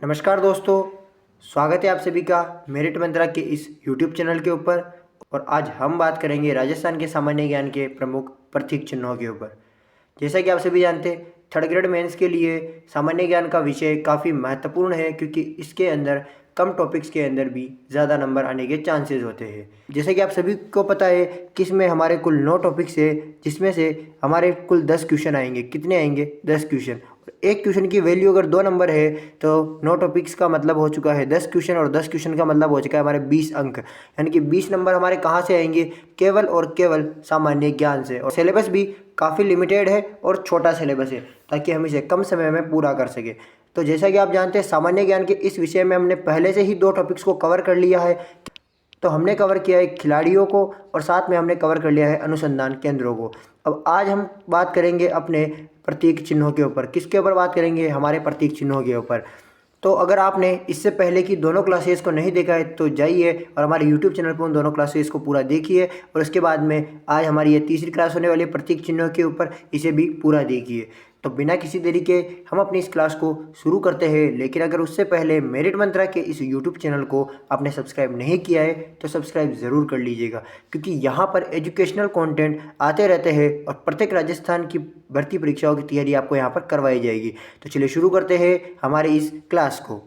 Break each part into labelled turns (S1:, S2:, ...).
S1: नमस्कार दोस्तों, स्वागत है आप सभी का मेरिट मंत्रा के इस यूट्यूब चैनल के ऊपर। और आज हम बात करेंगे राजस्थान के सामान्य ज्ञान के प्रमुख प्रतीक चिन्हों के ऊपर। जैसा कि आप सभी जानते हैं, थर्ड ग्रेड मेंस के लिए सामान्य ज्ञान का विषय काफ़ी महत्वपूर्ण है, क्योंकि इसके अंदर कम टॉपिक्स के अंदर भी ज़्यादा नंबर आने के चांसेस होते हैं। जैसे कि आप सभी को पता है कि इसमें हमारे कुल 9 टॉपिक्स है, जिसमें से हमारे कुल 10 क्वेश्चन आएंगे। कितने आएंगे? 10 क्वेश्चन। एक क्वेश्चन की वैल्यू अगर 2 नंबर है तो 9 टॉपिक्स का मतलब हो चुका है 10 क्वेश्चन, और 10 क्वेश्चन का मतलब हो चुका है हमारे 20 अंक। यानी कि 20 नंबर हमारे कहाँ से आएंगे? केवल और केवल सामान्य ज्ञान से। और सिलेबस भी काफ़ी लिमिटेड है और छोटा सिलेबस है, ताकि हम इसे कम समय में पूरा कर सके। तो जैसा कि आप जानते हैं, सामान्य ज्ञान के इस विषय में हमने पहले से ही 2 टॉपिक्स को कवर कर लिया है। तो हमने कवर किया है खिलाड़ियों को, और साथ में हमने कवर कर लिया है अनुसंधान केंद्रों को। अब आज हम बात करेंगे अपने प्रतीक चिन्हों के ऊपर। किसके ऊपर बात करेंगे? हमारे प्रतीक चिन्हों के ऊपर। तो अगर आपने इससे पहले की दोनों क्लासेस को नहीं देखा है तो जाइए और हमारे यूट्यूब चैनल पर उन दोनों क्लासेस को पूरा देखिए, और उसके बाद में आज हमारी ये तीसरी क्लास होने वाली है प्रतीक चिन्हों के ऊपर, इसे भी पूरा देखिए। तो बिना किसी देरी के हम अपनी इस क्लास को शुरू करते हैं। लेकिन अगर उससे पहले मेरिट मंत्रा के इस यूट्यूब चैनल को आपने सब्सक्राइब नहीं किया है तो सब्सक्राइब ज़रूर कर लीजिएगा, क्योंकि यहाँ पर एजुकेशनल कंटेंट आते रहते हैं और प्रत्येक राजस्थान की भर्ती परीक्षाओं की तैयारी आपको यहाँ पर करवाई जाएगी। तो चलिए शुरू करते हैं हमारी इस क्लास को।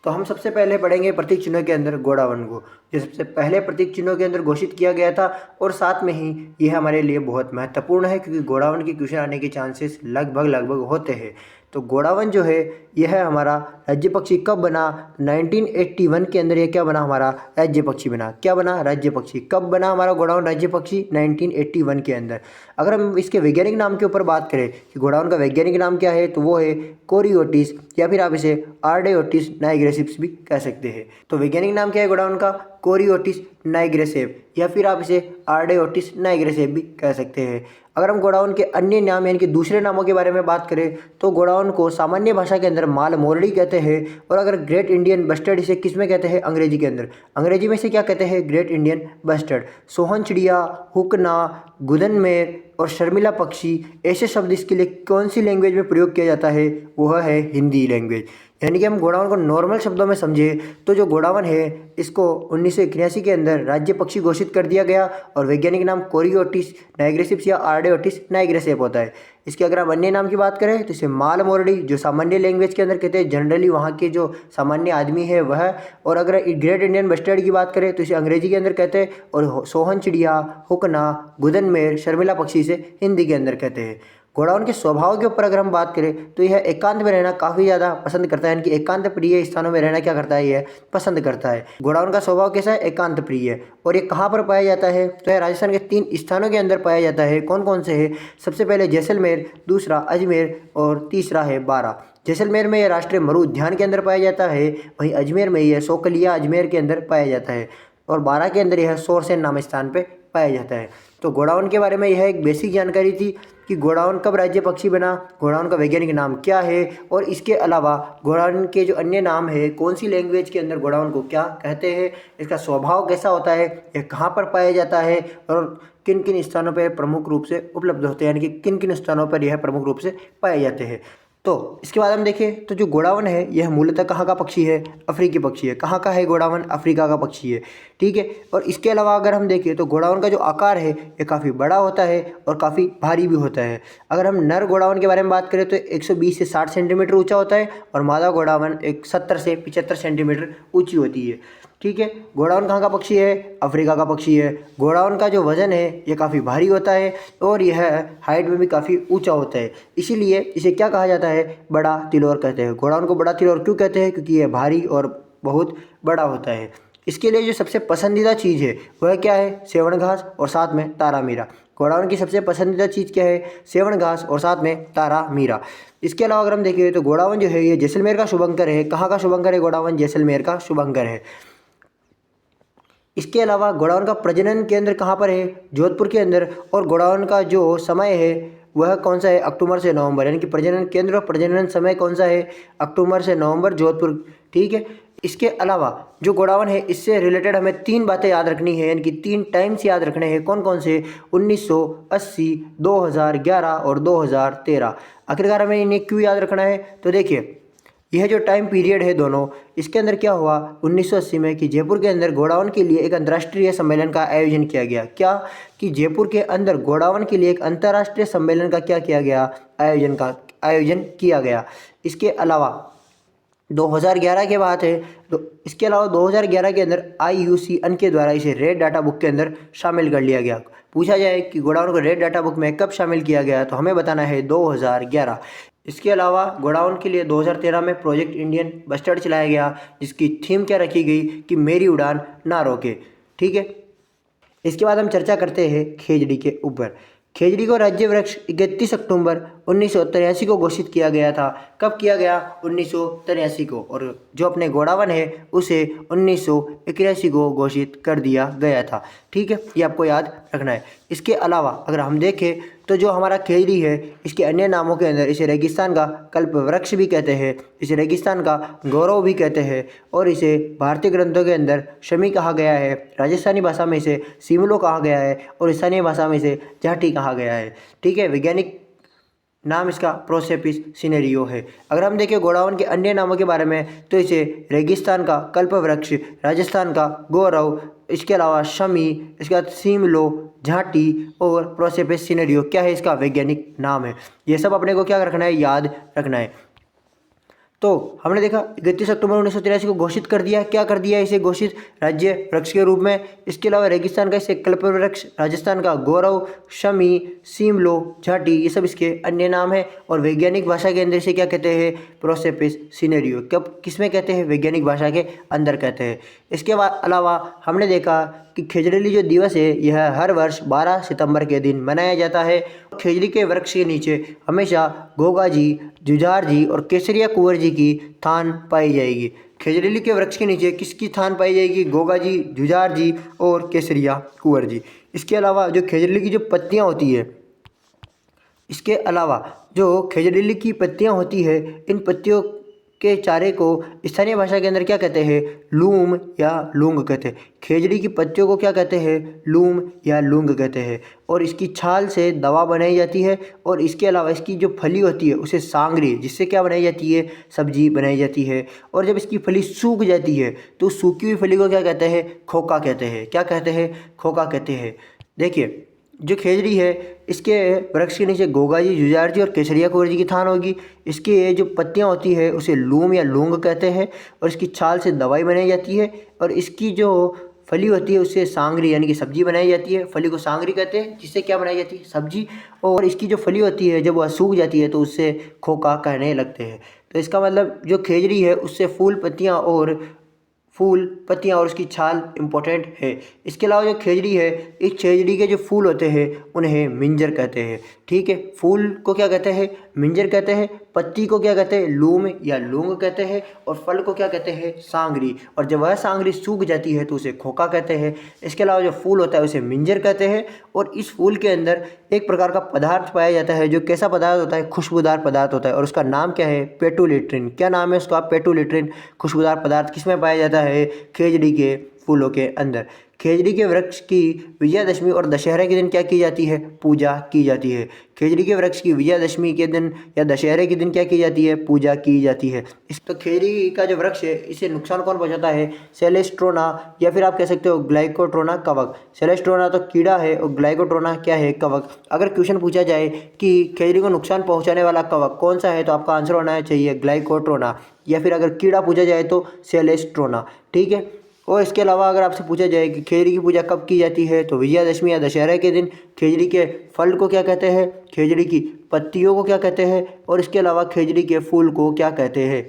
S1: तो हम सबसे पहले पढ़ेंगे प्रतीक चिन्हों के अंदर गोडावन को, जो सबसे पहले प्रतीक चिन्हों के अंदर घोषित किया गया था। और साथ में ही यह हमारे लिए बहुत महत्वपूर्ण है, क्योंकि गोडावन की क्वेश्चन आने के चांसेस लगभग होते हैं। तो गोडावन जो है यह हमारा राज्य पक्षी कब बना? 1981 के अंदर यह क्या बना? हमारा राज्य पक्षी बना। क्या बना? राज्य पक्षी। कब बना हमारा गोडावन राज्य पक्षी? 1981 के अंदर। अगर हम इसके वैज्ञानिक नाम के ऊपर बात करें कि गोडावन का वैज्ञानिक नाम क्या है, तो वो है कोरियोटिस, या फिर आप इसे आर्डेओटिस नाइग्रेसिप्स भी कह सकते हैं। तो वैज्ञानिक नाम क्या है गोडावन का? कोरियोटिस नाइग्रेसेप, या फिर आप इसे आर्डेओटिस नाइग्रेसेप भी कह सकते हैं। अगर हम गोडाउन के अन्य नाम यानी कि दूसरे नामों के बारे में बात करें तो गोडाउन को सामान्य भाषा के अंदर माल मोरडी कहते हैं। और अगर ग्रेट इंडियन बस्टर्ड इसे किस में कहते हैं? अंग्रेजी के अंदर। अंग्रेजी में से क्या कहते हैं? Great Indian bustard. सोहन चिड़िया, हुकना, गुदनमेर और शर्मिला पक्षी, ऐसे शब्द इसके लिए कौन सी लैंग्वेज में प्रयोग किया जाता है? वह है हिंदी लैंग्वेज। यानी कि हम गोडावन को नॉर्मल शब्दों में समझे तो जो गोडावन है इसको 1981 के अंदर राज्य पक्षी घोषित कर दिया गया, और वैज्ञानिक नाम कोरियोटिस नाइग्रेसिप्स या आर्डेओटिस नाइग्रेसेप होता है। इसके अगर हम अन्य नाम की बात करें तो इसे माल मोरडी, जो सामान्य लैंग्वेज के अंदर कहते हैं, जनरली वहाँ के जो सामान्य आदमी है वह। और अगर ग्रेट इंडियन बस्टर्ड की बात करें तो इसे अंग्रेजी के अंदर कहते हैं, और सोहन चिड़िया, हुकना, गुदनमेर, शर्मिला पक्षी से हिंदी के अंदर कहते हैं। गोडाउन के स्वभाव के ऊपर अगर हम बात करें तो यह एकांत में रहना काफ़ी ज़्यादा पसंद करता है। यानी कि एकांत प्रिय स्थानों में रहना क्या करता है? यह पसंद करता है। गोडाउन का स्वभाव कैसा है? एकांत प्रिय है। और ये कहाँ पर पाया जाता है? तो यह राजस्थान के 3 स्थानों के अंदर पाया जाता है। कौन कौन से है? सबसे पहले जैसलमेर, दूसरा अजमेर, और तीसरा है बारा। जैसलमेर में यह राष्ट्रीय मरु उद्यान के अंदर पाया जाता है। वहीं अजमेर में यह सोकलिया अजमेर के अंदर पाया जाता है, और बारा के अंदर यह सोरसेन नाम स्थान पर पाया जाता है। तो गोडाउन के बारे में यह एक बेसिक जानकारी थी कि गोडाउन कब राज्य पक्षी बना, गोडाउन का वैज्ञानिक नाम क्या है, और इसके अलावा गोडाउन के जो अन्य नाम है, कौन सी लैंग्वेज के अंदर गोडाउन को क्या कहते हैं, इसका स्वभाव कैसा होता है, यह कहाँ पर पाया जाता है, और किन किन स्थानों पर प्रमुख रूप से उपलब्ध होते हैं, यानी कि किन किन स्थानों पर यह प्रमुख रूप से पाए जाते हैं। तो इसके बाद हम देखें तो जो गोडावन है यह मूलतः कहाँ का पक्षी है? अफ्रीकी पक्षी है। कहाँ का है गोडावन? अफ्रीका का पक्षी है। ठीक है। और इसके अलावा अगर हम देखें तो गोडावन का जो आकार है ये काफ़ी बड़ा होता है और काफ़ी भारी भी होता है। अगर हम नर गोडावन के बारे में बात करें तो 120 से 60 सेंटीमीटर ऊंचा होता है, और मादा गोडावन 70 से 75 सेंटीमीटर ऊंची होती है। ठीक है। गोडाउन कहाँ का पक्षी है? अफ्रीका का पक्षी है। गोडाउन का जो वजन है ये काफ़ी भारी होता है, और यह हाइट में भी काफ़ी ऊंचा होता है। इसीलिए इसे क्या कहा जाता है? बड़ा तिलौर कहते हैं। गोडाउन को बड़ा तिलौर क्यों कहते हैं? क्योंकि यह भारी और बहुत बड़ा होता है। इसके लिए जो सबसे पसंदीदा चीज़ है वह क्या है? सेवण घास और साथ में तारा मीरा। गोडाउन की सबसे पसंदीदा चीज़ क्या है? सेवण घास और साथ में तारा मीरा। इसके अलावा अगर हम देखें तो गोडाउन जो है ये जैसलमेर का शुभंकर है। कहाँ का शुभंकर है? गोडाउन जैसलमेर का शुभंकर है। इसके अलावा गोडाउन का प्रजनन केंद्र कहाँ पर है? जोधपुर के अंदर। और गोडाउन का जो समय है वह कौन सा है? अक्टूबर से नवंबर। यानी कि प्रजनन केंद्र और प्रजनन समय कौन सा है? अक्टूबर से नवंबर, जोधपुर। ठीक है। इसके अलावा जो गोडाउन है इससे रिलेटेड हमें 3 बातें याद रखनी है, यानी कि 3 टाइम्स याद रखने हैं। कौन कौन से? 1980, 2011 और 2013। आखिरकार हमें इन्हें क्यों याद रखना है? तो देखिए, यह जो टाइम पीरियड है दोनों, इसके अंदर क्या हुआ 1980 में कि जयपुर के अंदर गोडाउन के लिए एक अंतर्राष्ट्रीय सम्मेलन का आयोजन किया गया। क्या कि जयपुर के अंदर गोडाउन के लिए एक अंतर्राष्ट्रीय सम्मेलन का क्या किया गया, आयोजन किया गया। इसके अलावा 2011 के बात है तो इसके अलावा 2011 के अंदर IUCN के द्वारा इसे रेड डाटा बुक के अंदर शामिल कर लिया गया। पूछा जाए कि गोडाउन को रेड डाटा बुक में कब शामिल किया गया, तो हमें बताना है 2011। इसके अलावा गोडाउन के लिए 2013 में प्रोजेक्ट इंडियन बस्टर्ड चलाया गया, जिसकी थीम क्या रखी गई कि मेरी उड़ान ना रोके। ठीक है, इसके बाद हम चर्चा करते हैं खेजड़ी के ऊपर। खेजड़ी को राज्य वृक्ष 31 अक्टूबर 1983 को घोषित किया गया था। कब किया गया, 1983 को। और जो अपने गोडावन है उसे 1981 को घोषित कर दिया गया था। ठीक है, ये आपको याद रखना है। इसके अलावा अगर हम देखें तो जो हमारा खेजड़ी है, इसके अन्य नामों के अंदर इसे रेगिस्तान का कल्प वृक्ष भी कहते हैं, इसे रेगिस्तान का गौरव भी कहते हैं, और इसे भारतीय ग्रंथों के अंदर शमी कहा गया है, राजस्थानी भाषा में इसे सिमलो कहा गया है, और स्थानीय भाषा में इसे जाटी कहा गया है। ठीक है, वैज्ञानिक नाम इसका प्रोसेपिस सिनेरियो है। अगर हम देखें गोडावन के अन्य नामों के बारे में तो इसे रेगिस्तान का कल्प वृक्ष, राजस्थान का गौरव, इसके अलावा शमी, इसके बाद सिमलो, झाटी और प्रोसेपिस सिनेरियो क्या है, इसका वैज्ञानिक नाम है। ये सब अपने को क्या रखना है, याद रखना है। तो हमने देखा 31 अक्टूबर 1983 को घोषित कर दिया। क्या कर दिया, इसे घोषित राज्य वृक्ष के रूप में। इसके अलावा रेगिस्तान का इसे कल्प वृक्ष, राजस्थान का गौरव, शमी, सिमलो, झाटी, ये सब इसके अन्य नाम है। और वैज्ञानिक भाषा के अंदर इसे क्या कहते हैं, प्रोसेपिस सिनेरियो। कब किसमें कहते हैं, वैज्ञानिक भाषा के अंदर कहते हैं। इसके अलावा हमने देखा कि खेजड़ीली जो दिवस है यह हर वर्ष 12 सितंबर के दिन मनाया जाता है। खेजड़ी के वृक्ष के नीचे हमेशा गोगा जी, जुझार जी और केसरिया कुंवर जी की थान पाई जाएगी। खेजड़ीली के वृक्ष के नीचे किसकी थान पाई जाएगी, गोगा जी, जुझार जी और केसरिया कुंवर जी। इसके अलावा जो खेजड़ीली की जो पत्तियां होती है, इसके अलावा जो खेजड़ीली की पत्तियां होती है, इन पत्तियों के चारे को स्थानीय भाषा के अंदर क्या कहते हैं, लूम या लूंग कहते हैं। खेजड़ी की पत्तियों को क्या कहते हैं, लूम या लूंग कहते हैं। और इसकी छाल से दवा बनाई जाती है। और इसके अलावा इसकी जो फली होती है उसे सांगरी, जिससे क्या बनाई जाती है, सब्जी बनाई जाती है। और जब इसकी फली सूख जाती है तो सूखी हुई फली को क्या कहते हैं, खोका कहते हैं। क्या कहते हैं, खोका कहते हैं। देखिए जो खेजड़ी है इसके वृक्ष के नीचे गोगा जी, जुझार जी और केसरिया कुंवर जी की थान होगी। इसकी जो पत्तियां होती है उसे लूम या लूंग कहते हैं। और इसकी छाल से दवाई बनाई जाती है। और इसकी जो फली होती है उससे सांगरी यानी कि सब्जी बनाई जाती है। फली को सांगरी कहते हैं, जिससे क्या बनाई जाती है, सब्जी। और इसकी जो फली होती है जब वह सूख जाती है तो उससे खोका कहने लगते हैं। तो इसका मतलब जो खेजड़ी है उससे फूल पत्तियाँ और उसकी छाल इम्पोर्टेंट है। इसके अलावा जो खेजड़ी है, इस खेजड़ी के जो फूल होते हैं उन्हें मिंजर कहते हैं। ठीक है, फूल को क्या कहते हैं, मिंजर कहते हैं। पत्ती को क्या कहते हैं, लूम या लूंग कहते हैं। और फल को क्या कहते हैं, सांगरी। और जब वह सांगरी सूख जाती है तो उसे खोका कहते हैं। इसके अलावा जो फूल होता है उसे मिंजर कहते हैं। और इस फूल के अंदर एक प्रकार का पदार्थ पाया जाता है, जो कैसा पदार्थ होता है, खुशबूदार पदार्थ होता है। और उसका नाम क्या है, पेटुलिट्रिन। क्या नाम है उसका, पेटुलिट्रिन। खुशबूदार पदार्थ किसमें पाया जाता है, खेजड़ी के फूलों के अंदर। खेजड़ी के वृक्ष की विजयादशमी और दशहरे के दिन क्या की जाती है, पूजा की जाती है। खेजड़ी के वृक्ष की विजयादशमी के दिन या दशहरे के दिन क्या की जाती है, पूजा की जाती है। इस तो खेजड़ी का जो वृक्ष है इसे नुकसान कौन पहुंचाता है, सेलेस्ट्रोना या फिर आप कह सकते हो ग्लाइकोट्रोना कवक। सेलेस्ट्रोना तो कीड़ा है और ग्लाइकोट्रोना क्या है, कवक। अगर क्वेश्चन पूछा जाए कि खेजड़ी को नुकसान पहुँचाने वाला कवक कौन सा है तो आपका आंसर होना चाहिए ग्लाइकोट्रोना। या फिर अगर कीड़ा पूछा जाए तो सेलेस्ट्रोना। ठीक है। और इसके अलावा अगर आपसे पूछा जाए कि खेजड़ी की पूजा कब की जाती है तो विजयादशमी या दशहरे के दिन। खेजड़ी के फल को क्या कहते हैं, खेजड़ी की पत्तियों को क्या कहते हैं। और इसके अलावा खेजड़ी के फूल को क्या कहते हैं।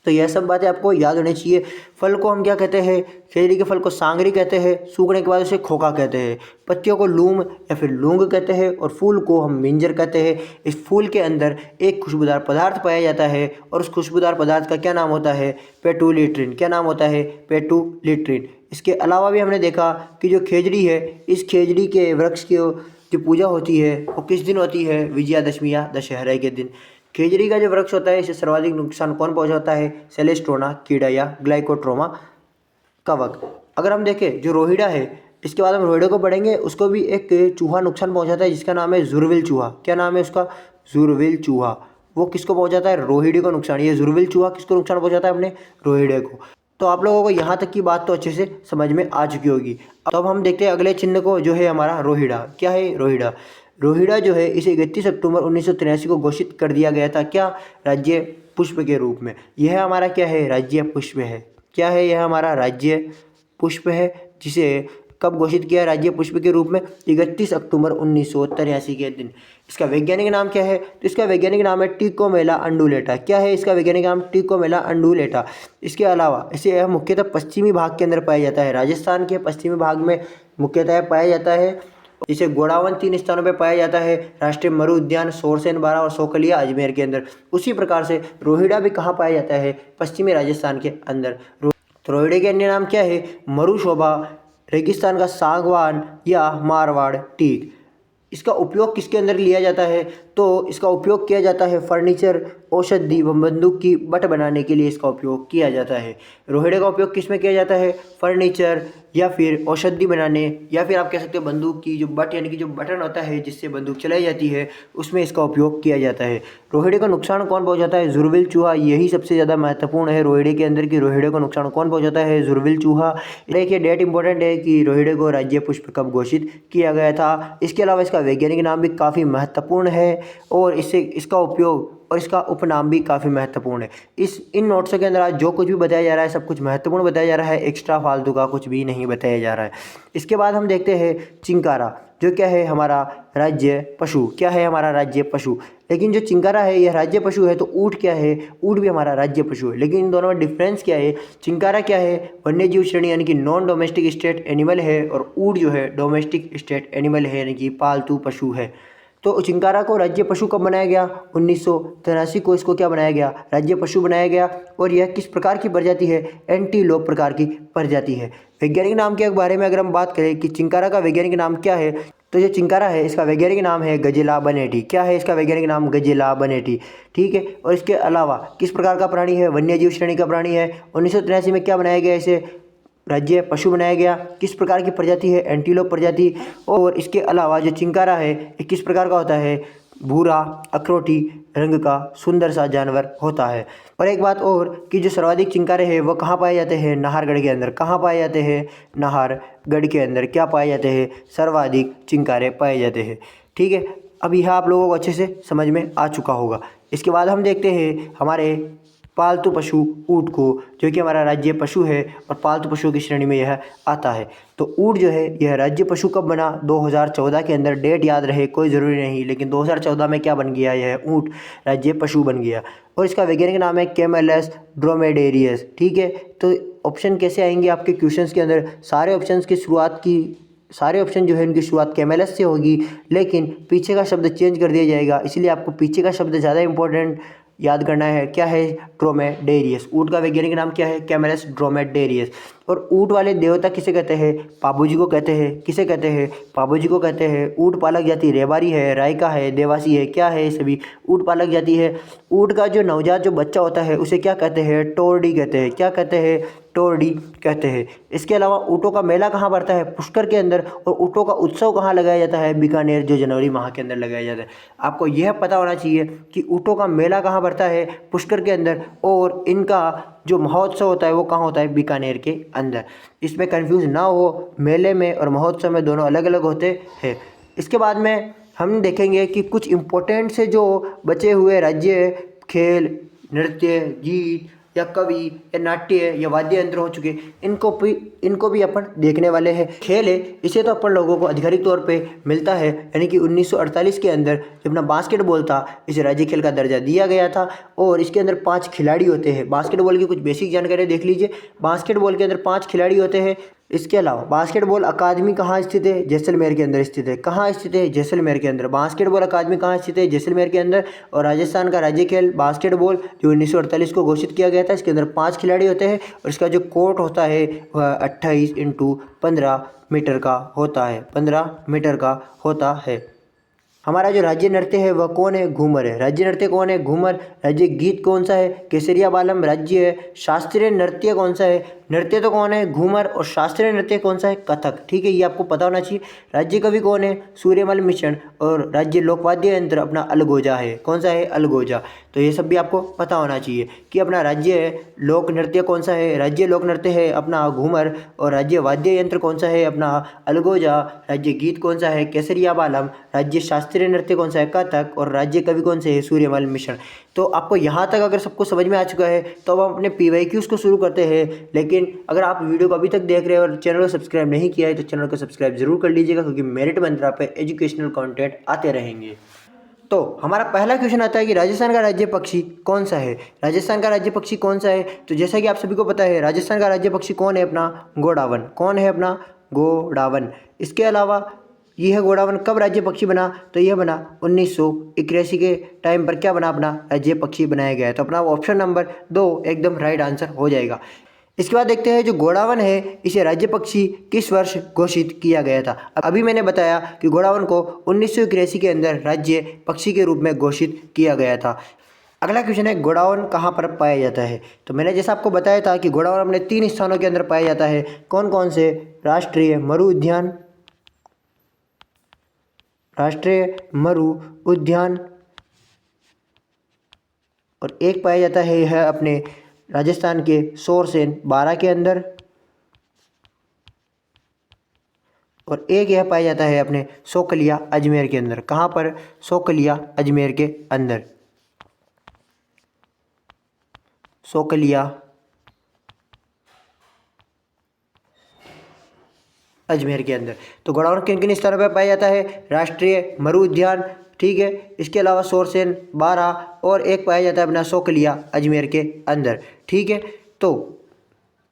S1: तो यह सब बातें आपको याद होनी चाहिए। फल को हम क्या कहते हैं, खेजड़ी के फल को सांगरी कहते हैं। सूखने के बाद उसे खोखा कहते हैं। पत्तियों को लूम या फिर लूंग कहते हैं। और फूल को हम मिंजर कहते हैं। इस फूल के अंदर एक खुशबूदार पदार्थ पाया जाता है और उस खुशबूदार पदार्थ का क्या नाम होता है, पेटुलिट्रिन। क्या नाम होता है, पेटुलिट्रिन। इसके अलावा भी हमने देखा कि जो खेजड़ी है, इस खेजड़ी के वृक्ष की जो पूजा होती है वो किस दिन होती है, विजयादशमी या दशहरे के दिन। खेजड़ी का जो वृक्ष होता है इसे सर्वाधिक नुकसान कौन पहुंचाता है, सेलेस्ट्रोना कीड़ा या ग्लाइकोट्रोमा कवक। अगर हम देखें जो रोहिड़ा है, इसके बाद हम रोहिड़े को पढ़ेंगे, उसको भी एक चूहा नुकसान पहुंचाता है जिसका नाम है जुरविल चूहा। क्या नाम है उसका, जुरविल चूहा। वो किसको पहुंचाता है, रोहिड़े को नुकसान। ये जुर्विल चूहा किसको नुकसान पहुंचाता है, अपने रोहिड़े को। तो आप लोगों को यहाँ तक की बात तो अच्छे से समझ में आ चुकी होगी। तो अब हम देखते हैं अगले चिन्ह को, जो है हमारा रोहिड़ा। क्या है रोहिड़ा? रोहिड़ा जो है इसे 31 अक्टूबर 1983 को घोषित कर दिया गया था, क्या, राज्य पुष्प के रूप में। यह हमारा क्या है, राज्य पुष्प है। क्या है, यह हमारा राज्य पुष्प है, जिसे कब घोषित किया राज्य पुष्प के रूप में, 31 अक्टूबर 1983 के दिन। इसका वैज्ञानिक नाम क्या है, तो इसका वैज्ञानिक नाम है टिकोमेला अंडुलेटा। क्या है इसका वैज्ञानिक नाम, टिकोमेला अंडुलेटा। इसके अलावा इसे यह मुख्यतः पश्चिमी भाग के अंदर पाया जाता है, राजस्थान के पश्चिमी भाग में मुख्यतः पाया जाता है। इसे गोड़ावन 3 स्थानों पर पाया जाता है, राष्ट्रीय मरु उद्यान सोरसेन बारा और सोकलिया अजमेर के अंदर। उसी प्रकार से रोहिड़ा भी कहाँ पाया जाता है, पश्चिमी राजस्थान के अंदर। तो रोहिड़े के अन्य नाम क्या है, मरुशोभा, रेगिस्तान का सागवान या मारवाड़ टीक। इसका उपयोग किसके अंदर लिया जाता है, तो इसका उपयोग किया जाता है फर्नीचर, औषधि व बंदूक की बट बनाने के लिए इसका उपयोग किया जाता है। रोहिड़े का उपयोग किस में किया जाता है, फर्नीचर या फिर औषधि बनाने, या फिर आप कह सकते हो बंदूक की जो बट यानी कि जो बटन होता है जिससे बंदूक चलाई जाती है, उसमें इसका उपयोग किया जाता है। रोहिड़े का नुकसान कौन पहुंचाता है, जुर्विल चूहा। यही सबसे ज़्यादा महत्वपूर्ण है रोहिड़े के अंदर कि रोहिड़े को नुकसान कौन पहुंचाता है, जुर्विल चूहा। देखिए डेट इंपॉर्टेंट है कि रोहिड़े को राज्य पुष्प कब घोषित किया गया था। इसके अलावा इसका वैज्ञानिक नाम भी काफ़ी महत्वपूर्ण है और इसका उपयोग और इसका उपनाम भी काफ़ी महत्वपूर्ण है। इन नोट्सों के अंदर आज जो कुछ भी बताया जा रहा है सब कुछ महत्वपूर्ण बताया जा रहा है, एक्स्ट्रा फालतू का कुछ भी नहीं बताया जा रहा है। इसके बाद हम देखते हैं चिंकारा, जो क्या है हमारा राज्य पशु। क्या है हमारा राज्य पशु, लेकिन जो चिंकारा है यह राज्य पशु है, तो ऊँट क्या है, ऊँट भी हमारा राज्य पशु है। लेकिन इन दोनों में डिफरेंस क्या है, चिंकारा क्या है, वन्य जीव श्रेणी यानी कि नॉन डोमेस्टिक स्टेट एनिमल है, और ऊँट जो है डोमेस्टिक स्टेट एनिमल है यानी कि पालतू पशु है। तो चिंकारा को राज्य पशु कब बनाया गया, 1983 को इसको क्या बनाया गया, राज्य पशु बनाया गया। और यह किस प्रकार की प्रजाति है, एंटीलोप प्रकार की प्रजाति है। वैज्ञानिक नाम के बारे में अगर हम बात करें कि चिंकारा का वैज्ञानिक नाम क्या है, तो जो चिंकारा है इसका वैज्ञानिक नाम है गजेला बनेटी। क्या है इसका वैज्ञानिक नाम, गजेला बनेटी। ठीक है, और इसके अलावा किस प्रकार का प्राणी है, वन्य जीव श्रेणी का प्राणी है। 1983 में क्या बनाया गया, इसे राज्य पशु बनाया गया। किस प्रकार की प्रजाति है, एंटीलोप प्रजाति। और इसके अलावा जो चिंकारा है ये किस प्रकार का होता है, भूरा अखरोटी रंग का सुंदर सा जानवर होता है। और एक बात और कि जो सर्वाधिक चिंकारे हैं वो कहाँ पाए जाते हैं, नाहरगढ़ के अंदर। कहाँ पाए जाते हैं, नाहरगढ़ के अंदर क्या पाए जाते हैं, सर्वाधिक चिंकारे पाए जाते हैं। ठीक है, अब यह आप लोगों को अच्छे से समझ में आ चुका होगा। इसके बाद हम देखते हैं हमारे पालतू पशु ऊँट को, जो कि हमारा राज्य पशु है और पालतू पशुओं की श्रेणी में यह आता है। तो ऊँट जो है यह राज्य पशु कब बना, 2014 के अंदर। डेट याद रहे कोई ज़रूरी नहीं, लेकिन 2014 में क्या बन गया, यह ऊँट राज्य पशु बन गया। और इसका वैज्ञानिक नाम है कैमेलस ड्रोमेडेरियस। ठीक है, तो ऑप्शन कैसे आएंगे आपके क्वेश्चंस के अंदर, सारे ऑप्शन जो है उनकी शुरुआत कैमेलस से होगी, लेकिन पीछे का शब्द चेंज कर दिया जाएगा। इसलिए आपको पीछे का शब्द ज़्यादा इंपॉर्टेंट याद करना है। क्या है, ड्रोमेडेरियस। ऊँट का वैज्ञानिक नाम क्या है, कैमेलस ड्रोमेडेरियस। और ऊँट वाले देवता किसे कहते हैं, पाबूजी को कहते हैं। किसे कहते हैं, पाबूजी को कहते हैं। ऊँट पालक जाति रेबारी है, रायका है, देवासी है। क्या है, सभी ऊँट पालक जाति है। ऊँट का जो नवजात जो बच्चा होता है उसे क्या कहते हैं, टोरडी कहते हैं। क्या कहते हैं, टोरडी कहते हैं। इसके अलावा ऊँटों का मेला कहाँ पड़ता है, पुष्कर के अंदर। और ऊँटों का उत्सव कहाँ लगाया जाता है, बीकानेर, जो जनवरी माह के अंदर लगाया जाता है। आपको यह पता होना चाहिए कि ऊँटों का मेला कहाँ पड़ता है, पुष्कर के अंदर, और इनका जो महोत्सव होता है वो कहाँ होता है, बीकानेर के अंदर। इसमें कंफ्यूज ना हो, मेले में और महोत्सव में दोनों अलग अलग होते हैं। इसके बाद में हम देखेंगे कि कुछ इम्पोर्टेंट से जो बचे हुए राज्य, खेल, नृत्य, गीत या कवि या नाट्य या वाद्य यंत्र हो चुके, इनको भी अपन देखने वाले हैं। खेल है, इसे तो अपन लोगों को आधिकारिक तौर पे मिलता है, यानी कि 1948 के अंदर जब अपना बास्केटबॉल था इसे राज्य खेल का दर्जा दिया गया था। और इसके अंदर 5 खिलाड़ी होते हैं। बास्केटबॉल की कुछ बेसिक जानकारी देख लीजिए। बास्केटबॉल के अंदर 5 खिलाड़ी होते हैं। इसके अलावा बास्केटबॉल अकादमी कहाँ स्थित है, जैसलमेर के अंदर स्थित है। कहाँ स्थित है, जैसलमेर के अंदर। बास्केटबॉल अकादमी कहाँ स्थित है, जैसलमेर के अंदर। और राजस्थान का राज्य खेल बास्केटबॉल जो 1948 को घोषित किया गया था, इसके अंदर 5 खिलाड़ी होते हैं। और इसका जो कोर्ट होता है वह 28 × 15 मीटर का होता है, 15 मीटर का होता है। हमारा जो राज्य नृत्य है वह कौन है? घूमर है। राज्य नृत्य कौन है? घूमर। राज्य गीत कौन सा है? केसरिया बालम राज्य है। शास्त्रीय नृत्य कौन सा है? नृत्य तो कौन है? घूमर। और शास्त्रीय नृत्य कौन सा है? कथक। ठीक है, ये आपको पता होना चाहिए। राज्य कवि कौन है? सूर्यमल मिश्र। और राज्य लोकवाद्य यंत्र अपना अलगोजा है। कौन सा है? अलगोजा। तो ये सब भी आपको पता होना चाहिए कि अपना राज्य लोक नृत्य कौन सा है? राज्य लोक नृत्य है अपना घूमर। और राज्य वाद्य यंत्र कौन सा है? अपना अलगोजा। राज्य गीत कौन सा है? केसरिया बालम। राज्य शास्त्रीय नृत्य कौन सा है? कथक। और राज्य कवि कौन से है? सूर्यमल मिश्र। तो आपको यहाँ तक अगर सबको समझ में आ चुका है तो अब हम अपने PYQs को शुरू करते हैं। लेकिन अगर आप वीडियो को अभी तक देख रहे हैं और चैनल को सब्सक्राइब नहीं किया है तो चैनल को सब्सक्राइब जरूर कर लीजिएगा, क्योंकि मेरिट मंत्रा पे एजुकेशनल कंटेंट आते रहेंगे। तो हमारा पहला क्वेश्चन आता है कि राजस्थान का राज्य पक्षी कौन सा है? राजस्थान का राज्य पक्षी कौन सा है? तो जैसा कि आप सभी को पता है, राजस्थान का राज्य पक्षी कौन है? अपना गोडावन। कौन है? अपना गोडावन। इसके अलावा यह गोडावन कब राज्य पक्षी बना? तो यह बना 1981 के टाइम पर। क्या बना? अपना राज्य पक्षी बनाया गया है। तो अपना ऑप्शन नंबर 2 एकदम राइट आंसर हो जाएगा। इसके बाद देखते हैं जो गोडावन है इसे राज्य पक्षी किस वर्ष घोषित किया गया था? अभी मैंने बताया कि गोडावन को 1981 के अंदर राज्य पक्षी के रूप में घोषित किया गया था। अगला क्वेश्चन है, गोडावन कहाँ पर पाया जाता है? तो मैंने जैसा आपको बताया था कि गोडावन अपने 3 स्थानों के अंदर पाया जाता है। कौन कौन से? राष्ट्रीय मरु उद्यान, राष्ट्रीय मरु उद्यान, और एक पाया जाता है यह अपने राजस्थान के सोरसेन बारा के अंदर, और एक यह पाया जाता है अपने सोकलिया अजमेर के अंदर। कहाँ पर? सोकलिया अजमेर के अंदर। सोकलिया अजमेर के अंदर। तो गोडावन किन किन स्थानों पर पाया जाता है? राष्ट्रीय मरु उद्यान, ठीक है, इसके अलावा सोरसेन बारा, और एक पाया जाता है अपना सोकलिया अजमेर के अंदर। ठीक है, तो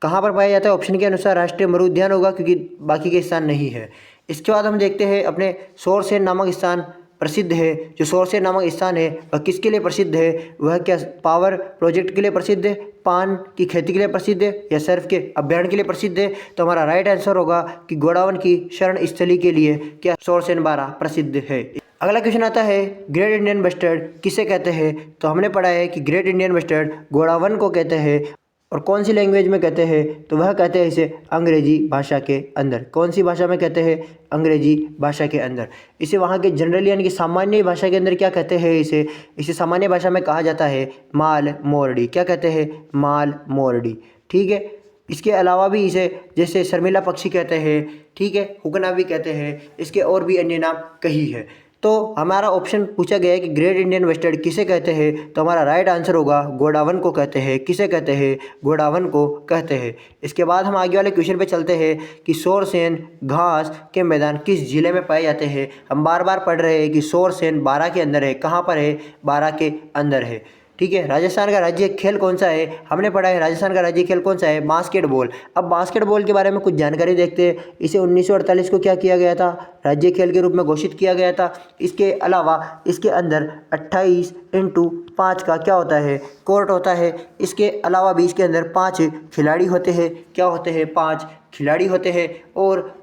S1: कहाँ पर पाया जाता है? ऑप्शन के अनुसार राष्ट्रीय मरु उद्यान होगा, क्योंकि बाकी के स्थान नहीं है। इसके बाद हम देखते हैं अपने सोरसेन नामक स्थान प्रसिद्ध है। जो सोरसेन नामक स्थान है वह किसके लिए प्रसिद्ध है? वह क्या पावर प्रोजेक्ट के लिए प्रसिद्ध है, पान की खेती के लिए प्रसिद्ध है, या सर्फ के अभ्यारण्य के लिए प्रसिद्ध है? तो हमारा राइट आंसर होगा कि गोडावन की शरण स्थली के लिए क्या सोरसेन बारा प्रसिद्ध है। अगला क्वेश्चन आता है, ग्रेट इंडियन बस्टर्ड किसे कहते हैं? तो हमने पढ़ा है कि ग्रेट इंडियन बस्टर्ड गोडावन को कहते हैं। और कौन सी लैंग्वेज में कहते हैं? तो वह कहते हैं इसे अंग्रेजी भाषा के अंदर। कौन सी भाषा में कहते हैं? अंग्रेजी भाषा के अंदर। इसे वहाँ के जनरली यानी कि सामान्य भाषा के अंदर क्या कहते हैं? इसे सामान्य भाषा में कहा जाता है माल मोरडी। क्या कहते हैं? माल मोरडी। ठीक है, इसके अलावा भी इसे जैसे शर्मिला पक्षी कहते हैं, ठीक है, हुकना भी कहते हैं, इसके और भी अन्य नाम कही है। तो हमारा ऑप्शन पूछा गया है कि ग्रेट इंडियन बस्टर्ड किसे कहते हैं? तो हमारा राइट आंसर होगा गोडावन को कहते हैं। किसे कहते हैं? गोडावन को कहते हैं। इसके बाद हम आगे वाले क्वेश्चन पे चलते हैं कि सोरसेन घास के मैदान किस जिले में पाए जाते हैं? हम बार बार पढ़ रहे हैं कि सोरसेन बारा के अंदर है। कहाँ पर है? बारा के अंदर है। ठीक है, राजस्थान का राज्य खेल कौन सा है? हमने पढ़ा है राजस्थान का राज्य खेल कौन सा है? बास्केटबॉल। अब बास्केटबॉल के बारे में कुछ जानकारी देखते हैं। इसे 1948 को क्या किया गया था? राज्य खेल के रूप में घोषित किया गया था। इसके अलावा इसके अंदर 28x5 का क्या होता है? कोर्ट होता है। इसके अलावा भी इसके अंदर 5 खिलाड़ी होते हैं। क्या होते हैं? 5 खिलाड़ी होते हैं। और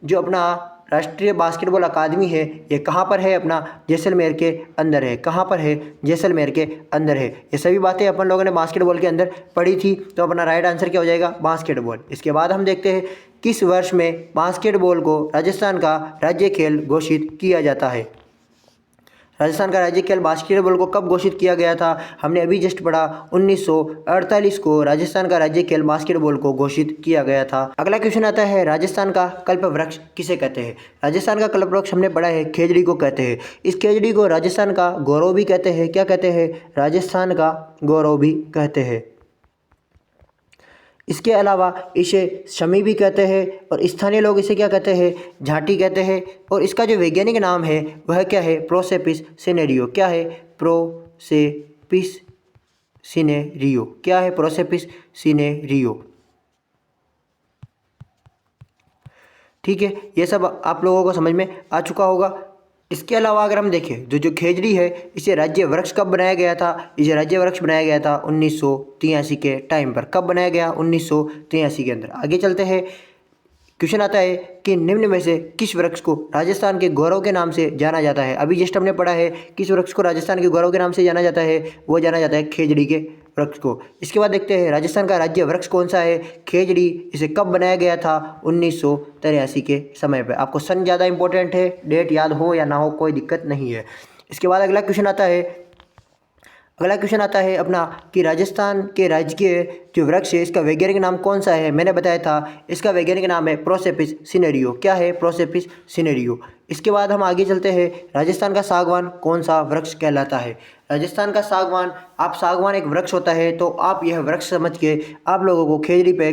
S1: जो अपना राष्ट्रीय बास्केटबॉल अकादमी है ये कहाँ पर है? अपना जैसलमेर के अंदर है। कहाँ पर है? जैसलमेर के अंदर है। ये सभी बातें अपन लोगों ने बास्केटबॉल के अंदर पढ़ी थी, तो अपना राइट आंसर क्या हो जाएगा? बास्केटबॉल। इसके बाद हम देखते हैं किस वर्ष में बास्केटबॉल को राजस्थान का राज्य खेल घोषित किया जाता है। राजस्थान का राज्य खेल बास्केटबॉल को कब घोषित किया गया था? हमने अभी जस्ट पढ़ा 1948 को राजस्थान का राज्य खेल बास्केटबॉल को घोषित किया गया था। अगला क्वेश्चन आता है, राजस्थान का कल्प वृक्ष किसे कहते हैं? राजस्थान का कल्प वृक्ष हमने पढ़ा है खेजड़ी को कहते हैं। इस खेजड़ी को राजस्थान का गौरव भी कहते हैं। क्या कहते हैं? राजस्थान का गौरव भी कहते हैं। इसके अलावा इसे शमी भी कहते हैं, और स्थानीय लोग इसे क्या कहते हैं? झाटी कहते हैं। और इसका जो वैज्ञानिक नाम है वह क्या है? प्रोसेपिस सिनेरियो। क्या है? प्रोसेपिस सिनेरियो। क्या है? प्रोसेपिस सिनेरियो। ठीक है, ये सब आप लोगों को समझ में आ चुका होगा। इसके अलावा अगर हम देखें जो खेजड़ी है इसे राज्य वृक्ष कब बनाया गया था? इसे राज्य वृक्ष बनाया गया था 1983 के टाइम पर। कब बनाया गया? 1983 के अंदर। आगे चलते हैं क्वेश्चन आता है कि निम्न में से किस वृक्ष को राजस्थान के गौरव के नाम से जाना जाता है। अभी जस्ट हमने पढ़ा है किस वृक्ष को राजस्थान के गौरव के नाम से जाना जाता है, वो जाना जाता है खेजड़ी के वृक्ष को। इसके बाद देखते हैं राजस्थान का राज्य वृक्ष कौन सा है, खेजड़ी। इसे कब बनाया गया था, 1983 के समय पर। आपको सन ज़्यादा इंपॉर्टेंट है, डेट याद हो या ना हो कोई दिक्कत नहीं है। इसके बाद अगला क्वेश्चन आता है अपना कि राजस्थान के राज्य के जो वृक्ष है इसका वैज्ञानिक नाम कौन सा है। मैंने बताया था इसका वैज्ञानिक नाम है प्रोसेपिस सिनेरियो। क्या है, प्रोसेपिस सिनेरियो। इसके बाद हम आगे चलते हैं, राजस्थान का सागवान कौन सा वृक्ष कहलाता है। राजस्थान का सागवान, आप सागवान एक वृक्ष होता है तो आप यह वृक्ष समझ के आप लोगों को खेजड़ी पे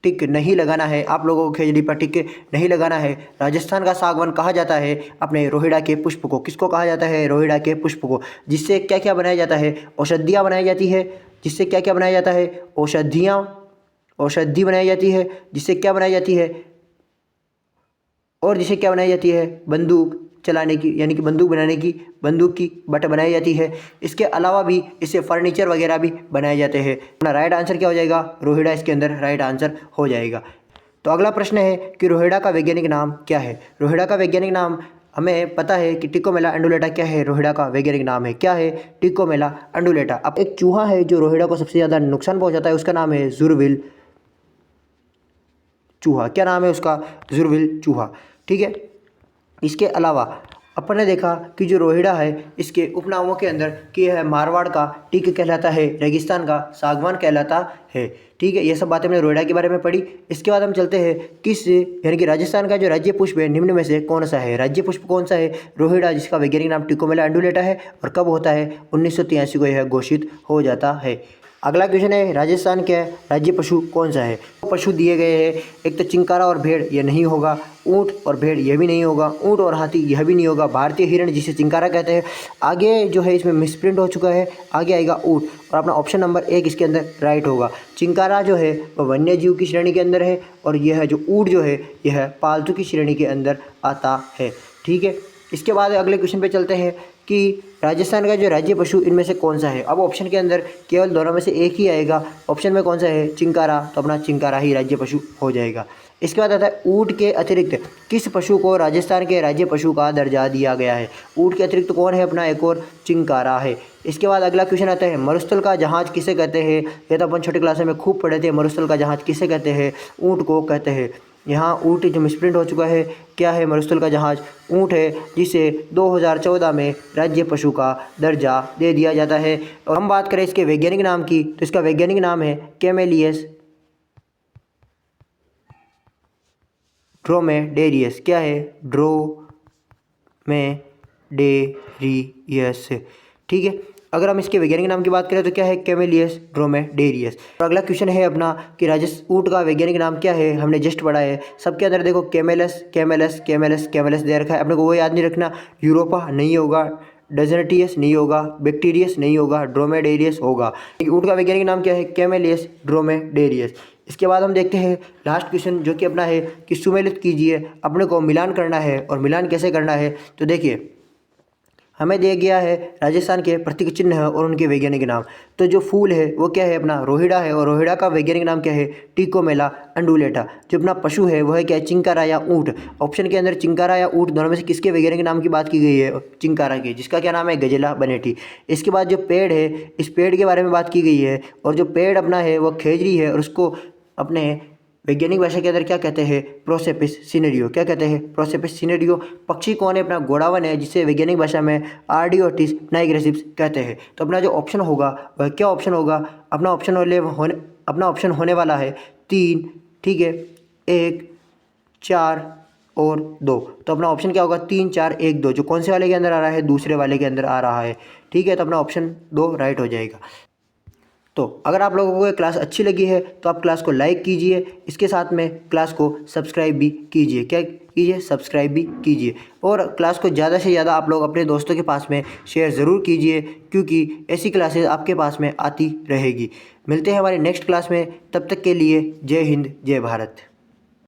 S1: टिक नहीं लगाना है, आप लोगों को खेजड़ी पर टिक नहीं लगाना है। राजस्थान का सागवान कहा जाता है अपने रोहिड़ा के पुष्प को। किसको कहा जाता है, रोहिड़ा के पुष्प को। जिससे क्या क्या बनाया जाता है, औषधियाँ बनाई जाती है। जिससे क्या क्या बनाया जाता है, औषधि बनाई जाती है। जिससे क्या बनाई जाती है, और जिसे क्या बनाई जाती है, बंदूक चलाने की, यानी कि बंदूक बनाने की, बंदूक की बट बनाई जाती है। इसके अलावा भी इससे फर्नीचर वगैरह भी बनाए जाते हैं। अपना राइट आंसर क्या हो जाएगा, रोहिड़ा इसके अंदर राइट आंसर हो जाएगा। तो अगला प्रश्न है कि रोहिड़ा का वैज्ञानिक नाम क्या है। रोहिड़ा का वैज्ञानिक नाम हमें पता है कि टिकोमेला अंडुलेटा। क्या है, रोहिड़ा का वैज्ञानिक नाम है, क्या है, टिकोमेला अंडुलेटा। अब एक चूहा है जो रोहिड़ा को सबसे ज़्यादा नुकसान पहुँचाता है, उसका नाम है जुरविल चूहा। क्या नाम है उसका, जुरविल चूहा। ठीक है। इसके अलावा अपन ने देखा कि जो रोहिड़ा है इसके उपनामों के अंदर कि यह मारवाड़ का टीक कहलाता है, रेगिस्तान का सागवान कहलाता है। ठीक है, ये सब बातें हमने रोहिड़ा के बारे में पढ़ी। इसके बाद हम चलते हैं किस, यानी कि राजस्थान का जो राज्य पुष्प है निम्न में से कौन सा है। राज्य पुष्प कौन सा है, रोहिड़ा, जिसका वैज्ञानिक नाम टिकोमेला अंडुलेटा है। और कब होता है, 1983 को यह घोषित हो जाता है। अगला क्वेश्चन है राजस्थान के राज्य पशु कौन सा है। पशु दिए गए हैं, एक तो चिंकारा और भेड़, यह नहीं होगा। ऊँट और भेड़, यह भी नहीं होगा। ऊँट और हाथी, यह भी नहीं होगा। भारतीय हिरण, जिसे चिंकारा कहते हैं। आगे जो है इसमें मिसप्रिंट हो चुका है, आगे आएगा ऊँट। और अपना ऑप्शन नंबर 1 इसके अंदर राइट होगा। चिंकारा जो है वह वन्य जीव की श्रेणी के अंदर है, और यह जो ऊँट जो है यह पालतू की श्रेणी के अंदर आता है। ठीक है। इसके बाद अगले क्वेश्चन पे चलते हैं कि राजस्थान का जो राज्य पशु इनमें से कौन सा है। अब ऑप्शन के अंदर केवल दोनों में से एक ही आएगा। ऑप्शन में कौन सा है, चिंकारा, तो अपना चिंकारा ही राज्य पशु हो जाएगा। इसके बाद आता है ऊँट के अतिरिक्त किस पशु को राजस्थान के राज्य पशु का दर्जा दिया गया है। ऊँट के अतिरिक्त कौन है, अपना एक और चिंकारा है। इसके बाद अगला क्वेश्चन आता है मरुस्थल का जहाज किसे कहते हैं। यह तो अपन छोटे क्लास में खूब पढ़े थे। मरुस्थल का जहाज किसे कहते हैं, ऊँट को कहते हैं। यहाँ ऊँट जो मिसप्रिंट हो चुका है, क्या है, मरुस्थल का जहाज ऊँट है, जिसे 2014 में राज्य पशु का दर्जा दे दिया जाता है। और हम बात करें इसके वैज्ञानिक नाम की, तो इसका वैज्ञानिक नाम है कैमेलियस ड्रोमेडेरियस। क्या है, ड्रोमेडेरियस। ठीक है। अगर हम इसके वैज्ञानिक नाम की बात करें तो क्या है, कैमेलियस ड्रोमेडेरियस। और अगला क्वेश्चन है अपना कि ऊँट का वैज्ञानिक नाम क्या है। हमने जस्ट पढ़ा है, सबके अंदर देखो कैमेलस कैमेलस कैमेलस कैमेलस दे रखा है। अपने को वो याद नहीं रखना। यूरोपा नहीं होगा, डेजर्टियस नहीं होगा, बैक्टीरियस नहीं होगा, ड्रोमेडेरियस होगा। ऊँट का वैज्ञानिक नाम क्या है, कैमेलियस ड्रोमेडेरियस। इसके बाद हम देखते हैं लास्ट क्वेश्चन, जो कि अपना है कि सुमेलित कीजिए। अपने को मिलान करना है, और मिलान कैसे करना है, तो देखिए हमें दिया गया है राजस्थान के प्रतीक चिन्ह है और उनके वैज्ञानिक नाम। तो जो फूल है वो क्या है, अपना रोहिड़ा है, और रोहिड़ा का वैज्ञानिक नाम क्या है, टिकोमेला अंडुलेटा। जो अपना पशु है वह है क्या, चिंकारा या ऊँट। ऑप्शन के अंदर चिंकारा या ऊँट दोनों में से किसके वैज्ञानिक नाम की बात की गई है, चिंकारा के, जिसका क्या नाम है, गजेला बनेटी। इसके बाद जो पेड़ है, इस पेड़ के बारे में बात की गई है, और जो पेड़ अपना है वो खेजड़ी है, और उसको अपने वैज्ञानिक भाषा के अंदर क्या कहते हैं, प्रोसेपिस सिनेरियो। क्या कहते हैं, प्रोसेपिस सिनेरियो। पक्षी कौन है, अपना घोड़ावन है, जिसे वैज्ञानिक भाषा में आर्डियोटिस नाइग्रेसिव्स कहते हैं। तो अपना जो ऑप्शन होगा वह क्या ऑप्शन होगा, अपना ऑप्शन होने वाला है 3। ठीक है, 1, 4 और 2। तो अपना ऑप्शन क्या होगा, 3, 4, 1, 2, जो कौन से वाले के अंदर आ रहा है, दूसरे वाले के अंदर आ रहा है। ठीक है, तो अपना ऑप्शन 2 राइट हो जाएगा। तो अगर आप लोगों को ये क्लास अच्छी लगी है तो आप क्लास को लाइक कीजिए, इसके साथ में क्लास को सब्सक्राइब भी कीजिए। क्या कीजिए, सब्सक्राइब भी कीजिए। और क्लास को ज़्यादा से ज़्यादा आप लोग अपने दोस्तों के पास में शेयर ज़रूर कीजिए, क्योंकि ऐसी क्लासेस आपके पास में आती रहेगी। मिलते हैं हमारे नेक्स्ट क्लास में, तब तक के लिए जय हिंद, जय भारत।